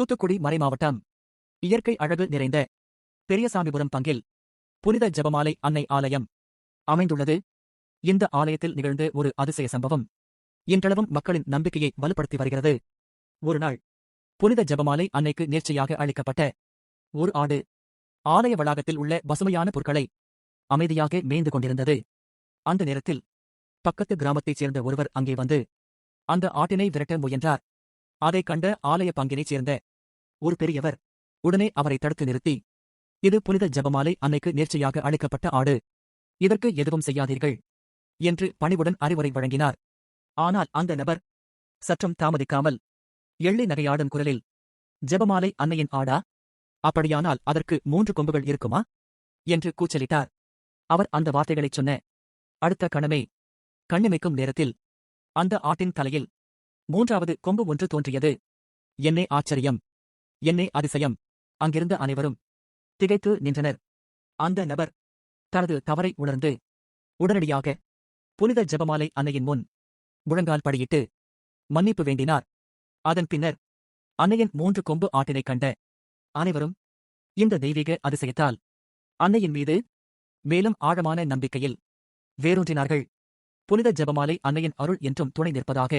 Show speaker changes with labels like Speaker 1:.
Speaker 1: தூத்துக்குடி மறைமாவட்டம் இயற்கை அழகு நிறைந்த பெரியசாமிபுரம் பங்கில் புனித ஜெபமாலை அன்னை ஆலயம் அமைந்துள்ளது. இந்த ஆலயத்தில் நிகழ்ந்த ஒரு அதிசய சம்பவம் இன்றளவும் மக்களின் நம்பிக்கையை வலுப்படுத்தி வருகிறது. ஒருநாள் புனித ஜெபமாலை அன்னைக்கு நேர்ச்சையாக அளிக்கப்பட்ட ஒரு ஆடு ஆலய வளாகத்தில் உள்ள பசுமையான புற்களை அமைதியாக மேய்ந்து கொண்டிருந்தது. அந்த நேரத்தில் பக்கத்து கிராமத்தைச் சேர்ந்த ஒருவர் அங்கே வந்து அந்த ஆட்டினை விரட்ட முயன்றார். அதைக் கண்ட ஆலய பங்கினைச் சேர்ந்த ஒரு பெரியவர் உடனே அவரை தடுத்து நிறுத்தி, இது புனித ஜெபமாலை அன்னைக்கு நேர்ச்சையாக அளிக்கப்பட்ட ஆடு, இதற்கு எதுவும் செய்யாதீர்கள் என்று பணிவுடன் அறிவுரை வழங்கினார். ஆனால் அந்த நபர் சற்றும் தாமதிக்காமல் எள்ளி நகையாடும் குரலில், ஜெபமாலை அன்னையின் ஆடா? அப்படியானால் அதற்கு 3 கொம்புகள் இருக்குமா என்று கூச்சலிட்டார். அவர் அந்த வார்த்தைகளைச் சொன்ன அடுத்த கணமே கண்ணிமைக்கும் நேரத்தில் அந்த ஆட்டின் தலையில் 3வது கொம்பு ஒன்று தோன்றியது. என்னே ஆச்சரியம், என்னே அதிசயம்! அங்கிருந்த அனைவரும் திகைத்து நின்றனர். அந்த நபர் தனது தவறை உணர்ந்து உடனடியாக புனித ஜெபமாலை அன்னையின் முன் முழங்கால் படியிட்டு மன்னிப்பு வேண்டினார். அதன் பின்னர் அன்னையின் 3 கொம்பு ஆட்டினைக் கண்ட அனைவரும் இந்த தெய்வீக அதிசயத்தால் அன்னையின் மீது மேலும் ஆழமான நம்பிக்கையில் வேரூன்றினார்கள். புனித ஜெபமாலை அன்னையின் அருள் என்றும் துணை நிற்பதாக.